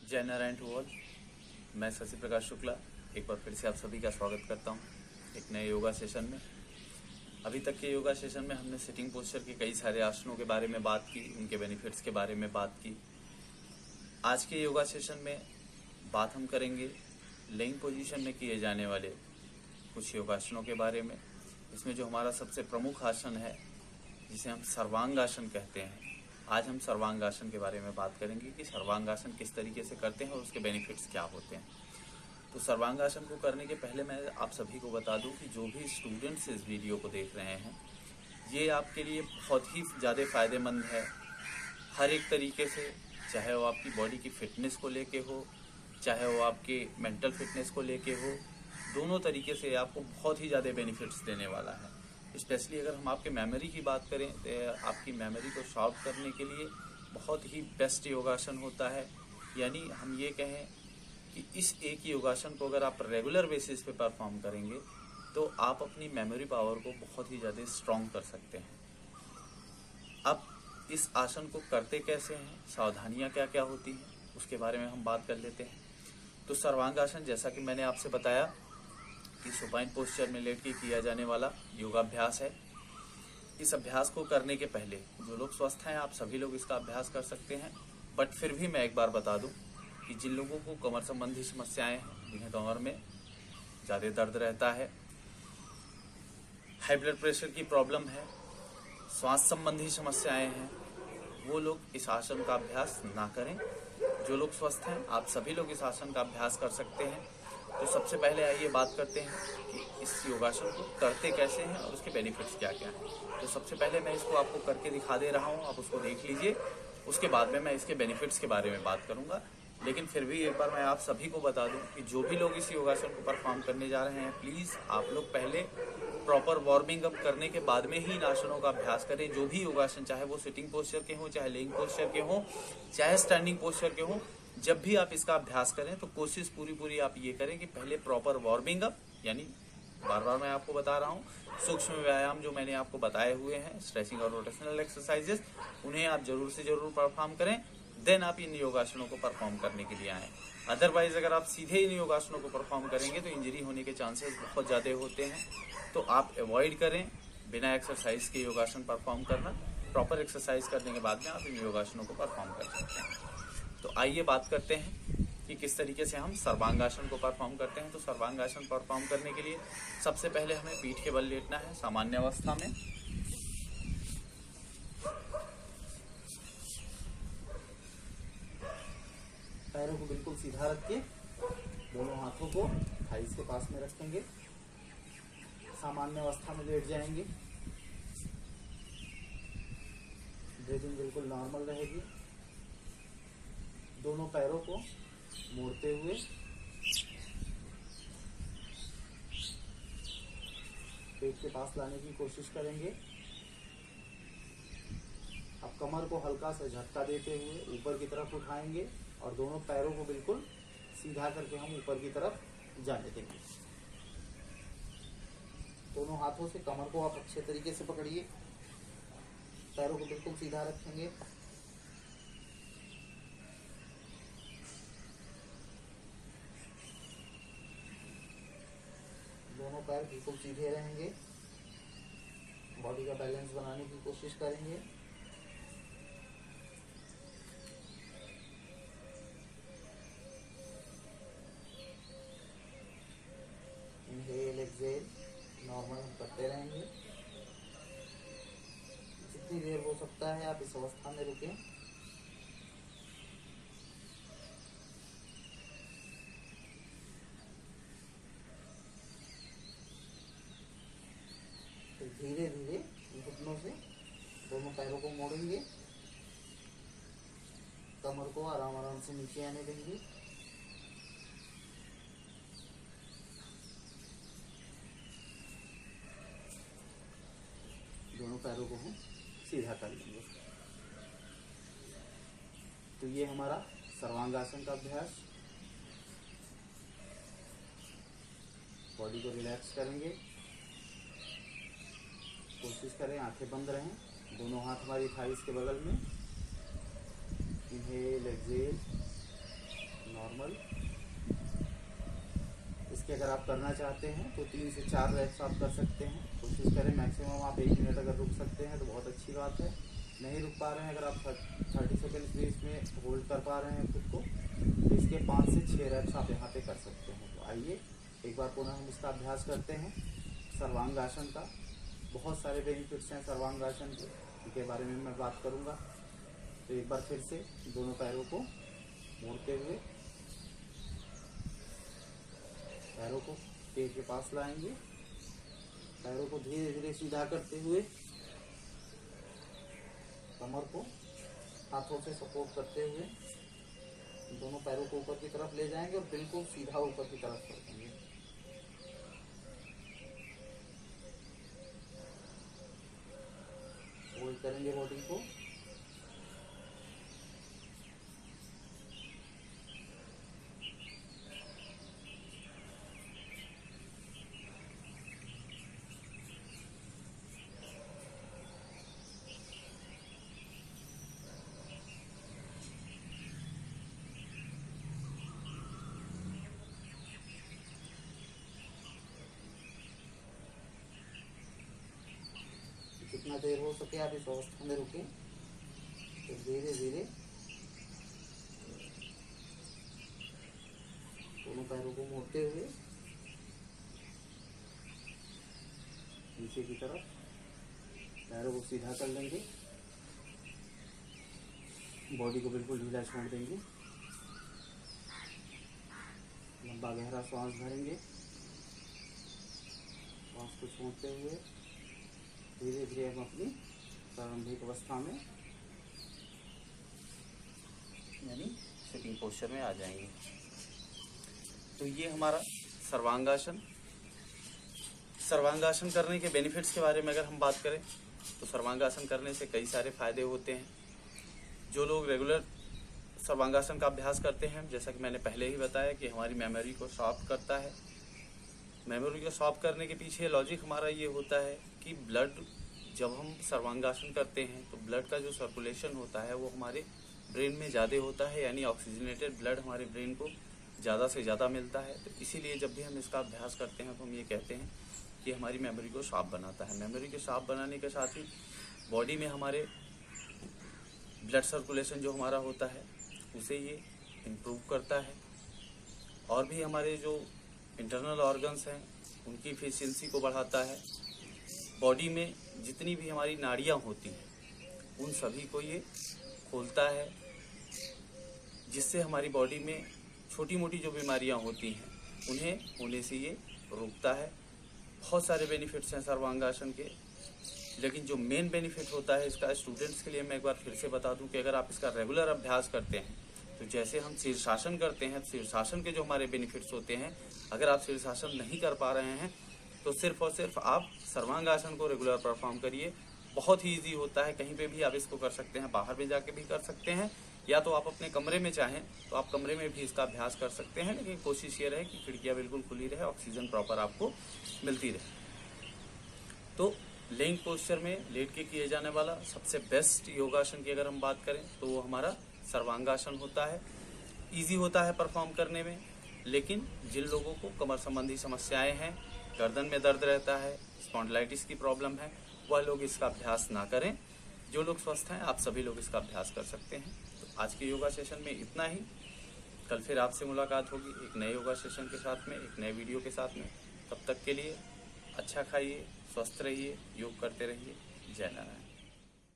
जय Narayan to all. मैं शशि प्रकाश शुक्ला एक बार फिर से आप सभी का स्वागत करता हूं एक नए योगा सेशन में। अभी तक के योगा सेशन में हमने सिटिंग पोस्चर के कई सारे आसनों के बारे में बात की, उनके बेनिफिट्स के बारे में बात की। आज के योगा सेशन में बात हम करेंगे लेइंग पोजीशन में किए जाने वाले कुछ योगासनों के बारे में। इसमें जो हमारा सबसे प्रमुख आसन है जिसे हम सर्वांगासन कहते हैं, आज हम सर्वांगासन के बारे में बात करेंगे कि सर्वांगासन किस तरीके से करते हैं और उसके बेनिफिट्स क्या होते हैं। तो सर्वांगासन को करने के पहले मैं आप सभी को बता दूं कि जो भी स्टूडेंट्स इस वीडियो को देख रहे हैं, ये आपके लिए बहुत ही ज़्यादा फ़ायदेमंद है हर एक तरीके से। चाहे वो आपकी बॉडी की फिटनेस को लेके हो, चाहे वो आपके मेंटल फिटनेस को लेके हो, दोनों तरीके से आपको बहुत ही ज़्यादा बेनिफिट्स देने वाला है। स्पेशली अगर हम आपके मेमोरी की बात करें तो आपकी मेमोरी को शार्प करने के लिए बहुत ही बेस्ट योगासन होता है। यानी हम ये कहें कि इस एक योगासन को अगर आप रेगुलर बेसिस पे परफॉर्म करेंगे तो आप अपनी मेमोरी पावर को बहुत ही ज़्यादा स्ट्रॉन्ग कर सकते हैं। अब इस आसन को करते कैसे हैं, सावधानियां क्या क्या होती हैं, उसके बारे में हम बात कर लेते हैं। तो सर्वांगासन, जैसा कि मैंने आपसे बताया कि सुपाइन पोस्चर में लेट के किया जाने वाला योगाभ्यास है। इस अभ्यास को करने के पहले जो लोग स्वस्थ हैं, आप सभी लोग इसका अभ्यास कर सकते हैं। बट फिर भी मैं एक बार बता दूं कि जिन लोगों को कमर संबंधी समस्याएं हैं, जिन्हें कमर में ज़्यादा दर्द रहता है, हाई ब्लड प्रेशर की प्रॉब्लम है, श्वास संबंधी समस्याएं हैं, वो लोग इस आसन का अभ्यास ना करें। जो लोग स्वस्थ हैं, आप सभी लोग इस आसन का अभ्यास कर सकते हैं। तो सबसे पहले आइए बात करते हैं कि इस योगासन को करते कैसे हैं और उसके बेनिफिट्स क्या क्या हैं। तो सबसे पहले मैं इसको आपको करके दिखा दे रहा हूं, आप उसको देख लीजिए। उसके बाद में मैं इसके बेनिफिट्स के बारे में बात करूंगा। लेकिन फिर भी एक बार मैं आप सभी को बता दूं कि जो भी लोग इस योगासन को परफॉर्म करने जा रहे हैं, प्लीज़ आप लोग पहले प्रॉपर वार्मिंग अप करने के बाद में ही इन आसनों का अभ्यास करें। जो भी योगासन, चाहे वो सिटिंग पोस्चर के हों, चाहे लेइंग पोस्चर के हों, चाहे स्टैंडिंग पोस्चर के हों, जब भी आप इसका अभ्यास करें तो कोशिश पूरी आप ये करें कि पहले प्रॉपर वार्मिंग अप, यानी बार बार मैं आपको बता रहा हूँ, सूक्ष्म व्यायाम जो मैंने आपको बताए हुए हैं, स्ट्रेचिंग और रोटेशनल एक्सरसाइजेस, उन्हें आप जरूर से जरूर परफॉर्म करें। देन आप इन योगासनों को परफॉर्म करने के लिए आएँ। अदरवाइज अगर आप सीधे इन योगासनों को परफॉर्म करेंगे तो इंजरी होने के चांसेस बहुत ज़्यादा होते हैं। तो आप अवॉइड करें बिना एक्सरसाइज के योगासन परफॉर्म करना। प्रॉपर एक्सरसाइज करने के बाद में आप इन योगासनों को परफॉर्म कर सकते हैं। तो आइए बात करते हैं कि किस तरीके से हम सर्वांगासन को परफॉर्म करते हैं। तो सर्वांगासन परफॉर्म करने के लिए सबसे पहले हमें पीठ के बल लेटना है सामान्य अवस्था में। पैरों को बिल्कुल सीधा रख के दोनों हाथों को थाइस के पास में रखेंगे। सामान्य अवस्था में लेट जाएंगे। ब्रीदिंग बिल्कुल नॉर्मल रहेगी। दोनों पैरों को मोड़ते हुए पेट के पास लाने की कोशिश करेंगे। अब कमर को हल्का सा झटका देते हुए ऊपर की तरफ उठाएंगे और दोनों पैरों को बिल्कुल सीधा करके हम ऊपर की तरफ जाने देंगे। दोनों हाथों से कमर को आप अच्छे तरीके से पकड़िए। पैरों को बिल्कुल सीधा रखेंगे। दोनों पैर बिल्कुल सीधे रहेंगे। बॉडी का बैलेंस बनाने की कोशिश करेंगे। इनहेल एक्सहेल नॉर्मल हम करते रहेंगे। जितनी देर हो सकता है आप इस अवस्था में रुकें। फिर धीरे धीरे घुटनों से दोनों पैरों को मोड़ेंगे। कमर को आराम से नीचे आने देंगे। दोनों पैरों को हम सीधा कर लेंगे। तो ये हमारा सर्वांगासन का अभ्यास। बॉडी को रिलैक्स करेंगे। कोशिश करें आंखें बंद रहें। दोनों हाथ हमारी थाइस के बगल में। इनहेल एक्सहेल इसके अगर आप करना चाहते हैं तो 3 से 4 रेप्स आप कर सकते हैं। कोशिश करें मैक्सिमम आप 1 मिनट अगर रुक सकते हैं तो बहुत अच्छी बात है। नहीं रुक पा रहे हैं, अगर आप 30 सेकेंड्स भी इसमें होल्ड कर पा रहे हैं खुद को, तो इसके 5 से 6 रेप्स आप यहाँ पे कर सकते हैं। तो आइए एक बार पुनः हम इसका अभ्यास करते हैं। सर्वांगासन का बहुत सारे बेनिफिट्स हैं सर्वांगासन के, इनके बारे में मैं बात करूँगा। तो एक बार फिर से दोनों पैरों को मोड़ते हुए पैरों को पेट के पास लाएंगे, पैरों को धीरे धीरे सीधा करते हुए कमर को हाथों से सपोर्ट करते हुए दोनों पैरों को ऊपर की तरफ ले जाएंगे और बिल्कुल सीधा ऊपर की तरफ कर देंगे। होल्ड करेंगे बॉडी को। जितना देर हो सके आप इस अवस्था में रुकें। तो धीरे धीरे दोनों पैरों को मोड़ते हुए नीचे की तरफ पैरों को सीधा कर लेंगे, बॉडी को बिल्कुल ढीला छोड़ देंगे। लंबा गहरा सांस भरेंगे, सांस को छोड़ते हुए धीरे धीरे हम अपनी प्रारंभिक अवस्था में यानी सिटिंग पोस्चर में आ जाएंगे। तो ये हमारा सर्वांगासन। सर्वांगासन करने के बेनिफिट्स के बारे में अगर हम बात करें तो सर्वांगासन करने से कई सारे फायदे होते हैं। जो लोग रेगुलर सर्वांगासन का अभ्यास करते हैं, जैसा कि मैंने पहले ही बताया कि हमारी मेमोरी को शार्प करता है। मेमोरी को शार्प करने के पीछे लॉजिक हमारा ये होता है कि ब्लड, जब हम सर्वांगासन करते हैं तो ब्लड का जो सर्कुलेशन होता है वो हमारे ब्रेन में ज़्यादा होता है, यानी ऑक्सीजनेटेड ब्लड हमारे ब्रेन को ज़्यादा से ज़्यादा मिलता है। तो इसीलिए जब भी हम इसका अभ्यास करते हैं तो हम ये कहते हैं कि हमारी मेमोरी को शार्प बनाता है। मेमोरी के शार्प बनाने के साथ ही बॉडी में हमारे ब्लड सर्कुलेशन जो हमारा होता है उसे ये इम्प्रूव करता है। और भी हमारे जो इंटरनल ऑर्गन्स हैं उनकी एफिशिएंसी को बढ़ाता है। बॉडी में जितनी भी हमारी नाड़ियाँ होती हैं उन सभी को ये खोलता है, जिससे हमारी बॉडी में छोटी मोटी जो बीमारियाँ होती हैं उन्हें होने से ये रोकता है। बहुत सारे बेनिफिट्स हैं सर्वांगासन के, लेकिन जो मेन बेनिफिट होता है इसका स्टूडेंट्स के लिए मैं एक बार फिर से बता दूं कि अगर आप इसका रेगुलर अभ्यास करते हैं तो जैसे हम शीर्षासन करते हैं, शीर्षासन के जो हमारे बेनिफिट्स होते हैं, अगर आप शीर्षासन नहीं कर पा रहे हैं तो सिर्फ और सिर्फ आप सर्वांगासन को रेगुलर परफॉर्म करिए। बहुत ही ईजी होता है, कहीं पे भी आप इसको कर सकते हैं, बाहर में जाके भी कर सकते हैं, या तो आप अपने कमरे में चाहें तो आप कमरे में भी इसका अभ्यास कर सकते हैं। लेकिन कोशिश ये रहे कि खिड़कियाँ बिल्कुल खुली रहे, ऑक्सीजन प्रॉपर आपको मिलती रहे। तो लेइंग पोस्चर में लेट के किए जाने वाला सबसे बेस्ट योगासन की अगर हम बात करें तो वो हमारा सर्वांगासन होता है। इजी होता है परफॉर्म करने में, लेकिन जिन लोगों को कमर संबंधी समस्याएं हैं, गर्दन में दर्द रहता है, स्पॉन्डिलाइटिस की प्रॉब्लम है, वह लोग इसका अभ्यास ना करें। जो लोग स्वस्थ हैं आप सभी लोग इसका अभ्यास कर सकते हैं। तो आज के योगा सेशन में इतना ही। कल फिर आपसे मुलाकात होगी एक नए योगा सेशन के साथ में, एक नए वीडियो के साथ में। तब तक के लिए अच्छा खाइए, स्वस्थ रहिए, योग करते रहिए। जय नारायण।